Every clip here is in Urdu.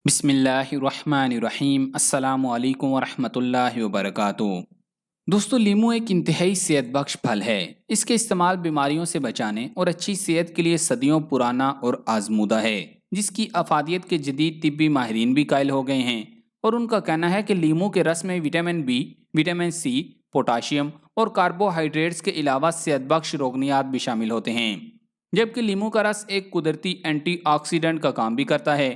بسم اللہ الرحمن الرحیم۔ السلام علیکم ورحمۃ اللہ وبرکاتہ۔ دوستو، لیمو ایک انتہائی صحت بخش پھل ہے۔ اس کے استعمال بیماریوں سے بچانے اور اچھی صحت کے لیے صدیوں پرانا اور آزمودہ ہے، جس کی افادیت کے جدید طبی ماہرین بھی قائل ہو گئے ہیں، اور ان کا کہنا ہے کہ لیمو کے رس میں vitamin B, vitamin C, potassium اور کاربوہائیڈریٹس کے علاوہ صحت بخش روغنیات بھی شامل ہوتے ہیں، جبکہ لیمو کا رس ایک قدرتی اینٹی آکسیڈنٹ کا کام بھی کرتا ہے۔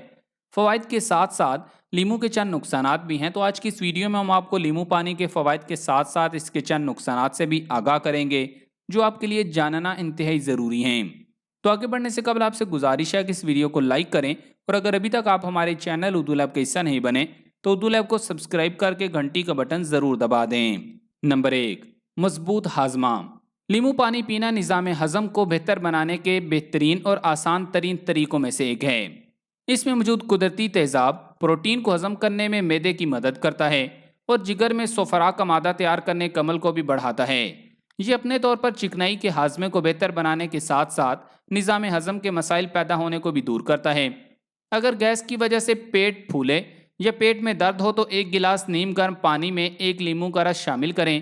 فوائد کے ساتھ ساتھ لیمو کے چند نقصانات بھی ہیں، تو آج کی اس ویڈیو میں ہم آپ کو لیمو پانی کے فوائد کے ساتھ ساتھ اس کے چند نقصانات سے بھی آگاہ کریں گے، جو آپ کے لیے جاننا انتہائی ضروری ہیں۔ تو آگے بڑھنے سے قبل آپ سے گزارش ہے کہ اس ویڈیو کو لائک کریں، اور اگر ابھی تک آپ ہمارے چینل اردو لیب کا حصہ نہیں بنے تو اردو لیب کو سبسکرائب کر کے گھنٹی کا بٹن ضرور دبا دیں۔ نمبر 1، مضبوط ہاضمہ۔ لیمو پانی پینا نظام ہضم کو بہتر بنانے کے بہترین اور آسان ترین طریقوں میں سے ایک ہے۔ اس میں موجود قدرتی تیزاب پروٹین کو ہضم کرنے میں معدے کی مدد کرتا ہے اور جگر میں سوفرا کا مادہ تیار کرنے کے عمل کو بھی بڑھاتا ہے۔ یہ اپنے طور پر چکنائی کے ہاضمے کو بہتر بنانے کے ساتھ ساتھ نظام ہضم کے مسائل پیدا ہونے کو بھی دور کرتا ہے۔ اگر گیس کی وجہ سے پیٹ پھولے یا پیٹ میں درد ہو تو ایک گلاس نیم گرم پانی میں ایک لیمو کا رس شامل کریں۔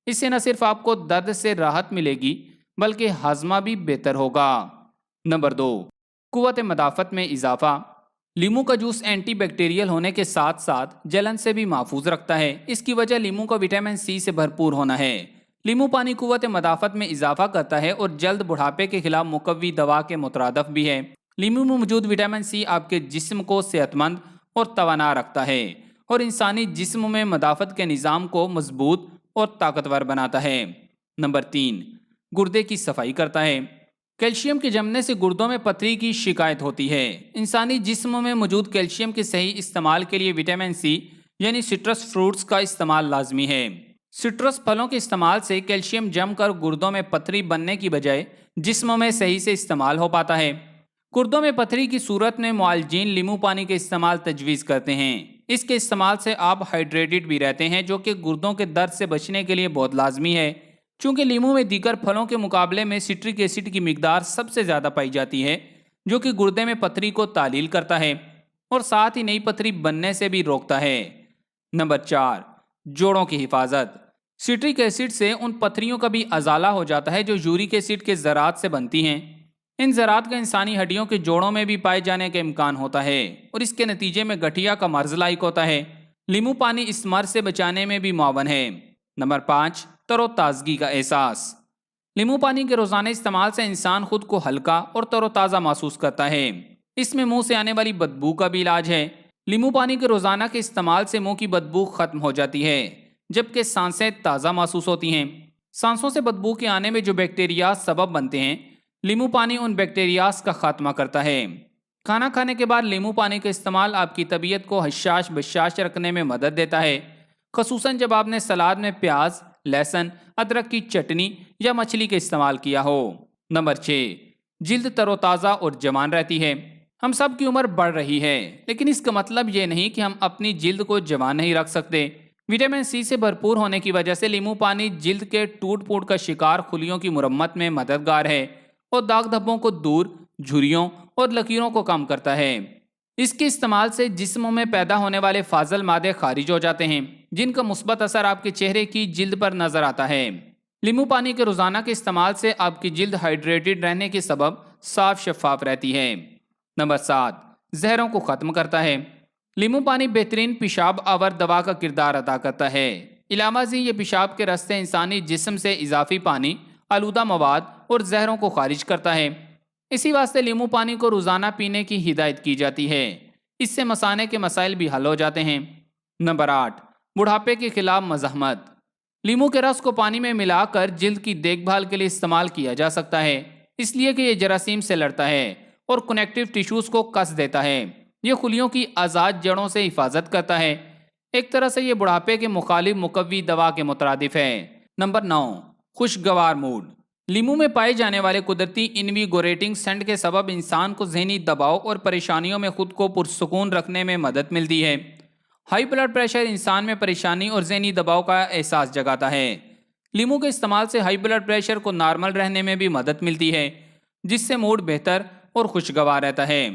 اس سے نہ صرف آپ کو درد سے راحت ملے گی بلکہ ہاضمہ بھی بہتر ہوگا۔ نمبر 2، قوت مدافعت میں اضافہ۔ لیمو کا جوس اینٹی بیکٹیریل ہونے کے ساتھ ساتھ جلن سے بھی محفوظ رکھتا ہے۔ اس کی وجہ لیمو کا وٹامن سی سے بھرپور ہونا ہے۔ لیمو پانی قوت مدافعت میں اضافہ کرتا ہے اور جلد بڑھاپے کے خلاف مقوی دوا کے مترادف بھی ہے۔ لیمو میں موجود وٹامن سی آپ کے جسم کو صحت مند اور توانا رکھتا ہے اور انسانی جسم میں مدافعت کے نظام کو مضبوط اور طاقتور بناتا ہے۔ نمبر 3، گردے کی صفائی کرتا ہے۔ کیلشیم کے جمنے سے گردوں میں پتھری کی شکایت ہوتی ہے۔ انسانی جسم میں موجود کیلشیم کے صحیح استعمال کے لیے وٹامن سی یعنی سٹرس فروٹس کا استعمال لازمی ہے۔ سٹرس پھلوں کے استعمال سے کیلشیم جم کر گردوں میں پتھری بننے کی بجائے جسم میں صحیح سے استعمال ہو پاتا ہے۔ گردوں میں پتھری کی صورت میں معالجین لیمو پانی کے استعمال تجویز کرتے ہیں۔ اس کے استعمال سے آپ ہائیڈریٹڈ بھی رہتے ہیں، جو کہ گردوں کے درد سے بچنے کے لیے بہت لازمی ہے۔ چونکہ لیمو میں دیگر پھلوں کے مقابلے میں سٹرک ایسڈ کی مقدار سب سے زیادہ پائی جاتی ہے، جو کہ گردے میں پتھری کو تعلیل کرتا ہے اور ساتھ ہی نئی پتھری بننے سے بھی روکتا ہے۔ نمبر 4، جوڑوں کی حفاظت۔ سٹرک ایسڈ سے ان پتھریوں کا بھی ازالہ ہو جاتا ہے جو یورک ایسڈ کے ذرات سے بنتی ہیں۔ ان ذرات کا انسانی ہڈیوں کے جوڑوں میں بھی پائے جانے کا امکان ہوتا ہے اور اس کے نتیجے میں گٹھیا کا مرض لاحق ہوتا ہے۔ لیمو پانی اس مرض سے بچانے میں بھی معاون ہے۔ نمبر 5، تر و تازگی کا احساس۔ لیمو پانی کے روزانہ استعمال سے انسان خود کو ہلکا اور تر و تازہ محسوس کرتا ہے۔ اس میں منہ سے آنے والی بدبو کا بھی علاج ہے۔ لیمو پانی کے روزانہ کے استعمال سے منہ کی بدبو ختم ہو جاتی ہے، جبکہ سانسیں تازہ محسوس ہوتی ہیں۔ سانسوں سے بدبو کے آنے میں جو بیکٹیریا سبب بنتے ہیں، لیمو پانی ان بیکٹیریاز کا خاتمہ کرتا ہے۔ کھانا کھانے کے بعد لیمو پانی کا استعمال آپ کی طبیعت کو حشاش بشاش رکھنے میں مدد دیتا ہے، خصوصاً جب آپ نے سلاد میں پیاز، لہسن، ادرک کی چٹنی یا مچھلی کا استعمال کیا ہو۔ نمبر 6، جلد تر و تازہ اور جوان رہتی ہے۔ ہم سب کی عمر بڑھ رہی ہے، لیکن اس کا مطلب یہ نہیں کہ ہم اپنی جلد کو جوان نہیں رکھ سکتے۔ وٹامن سی سے بھرپور ہونے کی وجہ سے لیمو پانی جلد کے ٹوٹ پھوٹ کا شکار خلیوں کی مرمت میں مددگار ہے اور داغ دھبوں کو دور، جھریوں اور لکیروں کو کم کرتا ہے۔ اس کے استعمال سے جسم میں پیدا ہونے والے فاضل مادے خارج ہو جاتے ہیں، جن کا مثبت اثر آپ کے چہرے کی جلد پر نظر آتا ہے۔ لیمو پانی کے روزانہ کے استعمال سے آپ کی جلد ہائیڈریٹڈ رہنے کے سبب صاف شفاف رہتی ہے۔ نمبر 7، زہروں کو ختم کرتا ہے۔ لیمو پانی بہترین پیشاب آور دوا کا کردار ادا کرتا ہے۔ علاوہ ازیں یہ پیشاب کے راستے انسانی جسم سے اضافی پانی، آلودہ مواد اور زہروں کو خارج کرتا ہے۔ اسی واسطے لیمو پانی کو روزانہ پینے کی ہدایت کی جاتی ہے۔ اس سے مثانے کے مسائل بھی حل ہو جاتے ہیں۔ نمبر 8، بڑھاپے کے خلاف مزاحمت۔ لیمو کے رس کو پانی میں ملا کر جلد کی دیکھ بھال کے لیے استعمال کیا جا سکتا ہے، اس لیے کہ یہ جراثیم سے لڑتا ہے اور کنیکٹیو ٹیشوز کو کس دیتا ہے۔ یہ خلیوں کی آزاد جڑوں سے حفاظت کرتا ہے۔ ایک طرح سے یہ بڑھاپے کے مخالف مقوی دوا کے مترادف ہے۔ نمبر 9، خوشگوار موڈ۔ لیمو میں پائے جانے والے قدرتی انویگوریٹنگ سینٹ کے سبب انسان کو ذہنی دباؤ اور پریشانیوں میں خود کو پرسکون رکھنے میں مدد ملتی ہے۔ ہائی بلڈ پریشر انسان میں پریشانی اور ذہنی دباؤ کا احساس جگاتا ہے۔ لیمو کے استعمال سے ہائی بلڈ پریشر کو نارمل رہنے میں بھی مدد ملتی ہے، جس سے موڈ بہتر اور خوشگوار رہتا ہے۔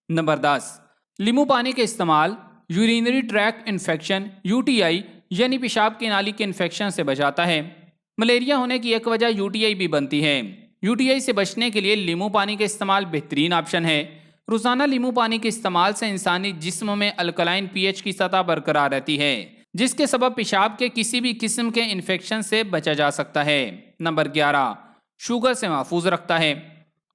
نمبر 10، لیمو پانی کا استعمال یورینری ٹریک انفیکشن UTI یعنی پیشاب کی نالی کے انفیکشن سے بچاتا ہے۔ ملیریا ہونے کی ایک وجہ UTI بھی بنتی ہے۔ UTI سے بچنے کے لیے لیمو پانی کا استعمال بہترین آپشن ہے۔ روزانہ لیمو پانی کے استعمال سے انسانی جسم میں الکلائن pH کی سطح برقرار رہتی ہے، جس کے سبب پیشاب کے کسی بھی قسم کے انفیکشن سے بچا جا سکتا ہے۔ نمبر 11، شوگر سے محفوظ رکھتا ہے۔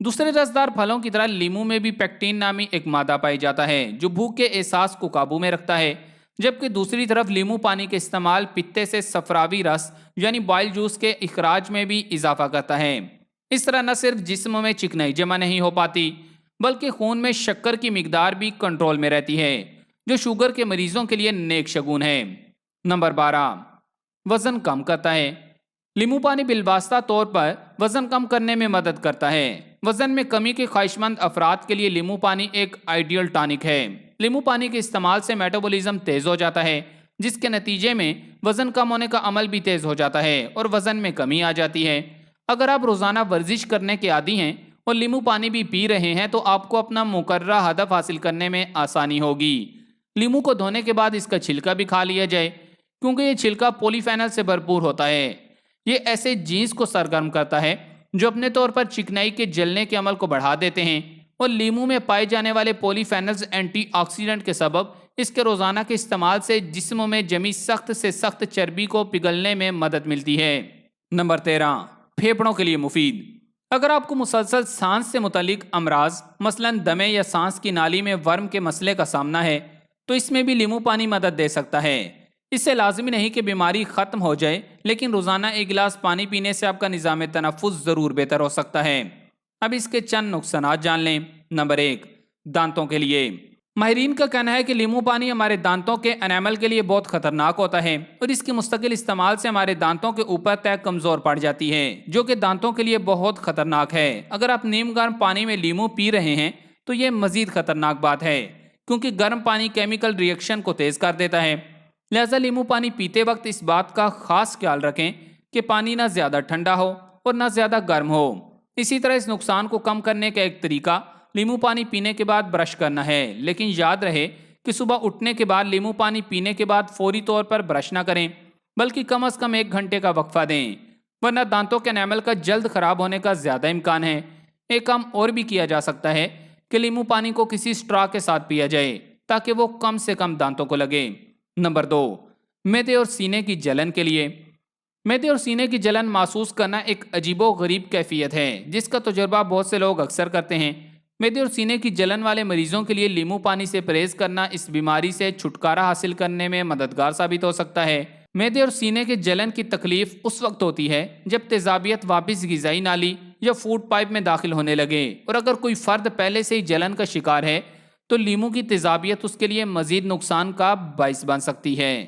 دوسرے رسدار پھلوں کی طرح لیمو میں بھی پیکٹین نامی ایک مادہ پائی جاتا ہے جو بھوک کے احساس کو قابو میں رکھتا ہے، جبکہ دوسری طرف لیمو پانی کے استعمال پتے سے صفراوی رس یعنی بائل جوس کے اخراج میں بھی اضافہ کرتا ہے۔ اس طرح نہ صرف جسم میں چکنائی جمع نہیں ہو پاتی بلکہ خون میں شکر کی مقدار بھی کنٹرول میں رہتی ہے، جو شوگر کے مریضوں کے لیے نیک شگون ہے۔ نمبر 12، وزن کم کرتا ہے۔ لیمو پانی بالواسطہ طور پر وزن کم کرنے میں مدد کرتا ہے۔ وزن میں کمی کے خواہش مند افراد کے لیے لیمو پانی ایک آئیڈیل ٹانک ہے۔ لیمو پانی کے استعمال سے میٹابولزم تیز ہو جاتا ہے، جس کے نتیجے میں وزن کم ہونے کا عمل بھی تیز ہو جاتا ہے اور وزن میں کمی آ جاتی ہے۔ اگر آپ روزانہ ورزش کرنے کے عادی ہیں اور لیمو پانی بھی پی رہے ہیں تو آپ کو اپنا مقررہ ہدف حاصل کرنے میں آسانی ہوگی۔ لیمو کو دھونے کے بعد اس کا چھلکا بھی کھا لیا جائے، کیونکہ یہ چھلکا پولی فینل سے بھرپور ہوتا ہے۔ یہ ایسے جینس کو سرگرم کرتا ہے جو اپنے طور پر چکنائی کے جلنے کے عمل کو بڑھا دیتے ہیں، اور لیمو میں پائے جانے والے پولی فینلز اینٹی آکسیڈنٹ کے سبب اس کے روزانہ کے استعمال سے جسم میں جمی سخت سے سخت چربی کو پگھلنے میں مدد ملتی ہے۔ نمبر 13، پھیپھڑوں کے لیے مفید۔ اگر آپ کو مسلسل سانس سے متعلق امراض مثلا دمے یا سانس کی نالی میں ورم کے مسئلے کا سامنا ہے تو اس میں بھی لیمو پانی مدد دے سکتا ہے۔ اس سے لازمی نہیں کہ بیماری ختم ہو جائے، لیکن روزانہ ایک گلاس پانی پینے سے آپ کا نظام تنفس ضرور بہتر ہو سکتا ہے۔ اب اس کے چند نقصانات جان لیں۔ نمبر 1، دانتوں کے لیے۔ ماہرین کا کہنا ہے کہ لیمو پانی ہمارے دانتوں کے انیمل کے لیے بہت خطرناک ہوتا ہے، اور اس کے مستقل استعمال سے ہمارے دانتوں کے اوپر تہ کمزور پڑ جاتی ہے، جو کہ دانتوں کے لیے بہت خطرناک ہے۔ اگر آپ نیم گرم پانی میں لیمو پی رہے ہیں تو یہ مزید خطرناک بات ہے، کیونکہ گرم پانی کیمیکل ری ایکشن کو تیز کر دیتا ہے۔ لہذا لیمو پانی پیتے وقت اس بات کا خاص خیال رکھیں کہ پانی نہ زیادہ ٹھنڈا ہو اور نہ زیادہ گرم ہو۔ اسی طرح اس نقصان کو کم کرنے کا ایک طریقہ لیمو پانی پینے کے بعد برش کرنا ہے، لیکن یاد رہے کہ صبح اٹھنے کے بعد لیمو پانی پینے کے بعد فوری طور پر برش نہ کریں، بلکہ کم از کم 1 گھنٹے کا وقفہ دیں، ورنہ دانتوں کے انیمل کا جلد خراب ہونے کا زیادہ امکان ہے۔ ایک کام اور بھی کیا جا سکتا ہے کہ لیمو پانی کو کسی اسٹرا کے ساتھ پیا جائے تاکہ وہ کم سے کم دانتوں کو لگے۔ نمبر 2، معدے اور سینے کی جلن کے لیے۔ معدے اور سینے کی جلن محسوس کرنا ایک عجیب و غریب کیفیت ہے جس کا تجربہ بہت سے لوگ اکثر کرتے ہیں۔ معدے اور سینے کی جلن والے مریضوں کے لیے لیمو پانی سے پرہیز کرنا اس بیماری سے چھٹکارا حاصل کرنے میں مددگار ثابت ہو سکتا ہے۔ معدے اور سینے کے جلن کی تکلیف اس وقت ہوتی ہے جب تیزابیت واپس غذائی نالی یا فوڈ پائپ میں داخل ہونے لگے، اور اگر کوئی فرد پہلے سے ہی جلن کا شکار ہے تو لیمو کی تیزابیت اس کے لیے مزید نقصان کا باعث بن سکتی ہے۔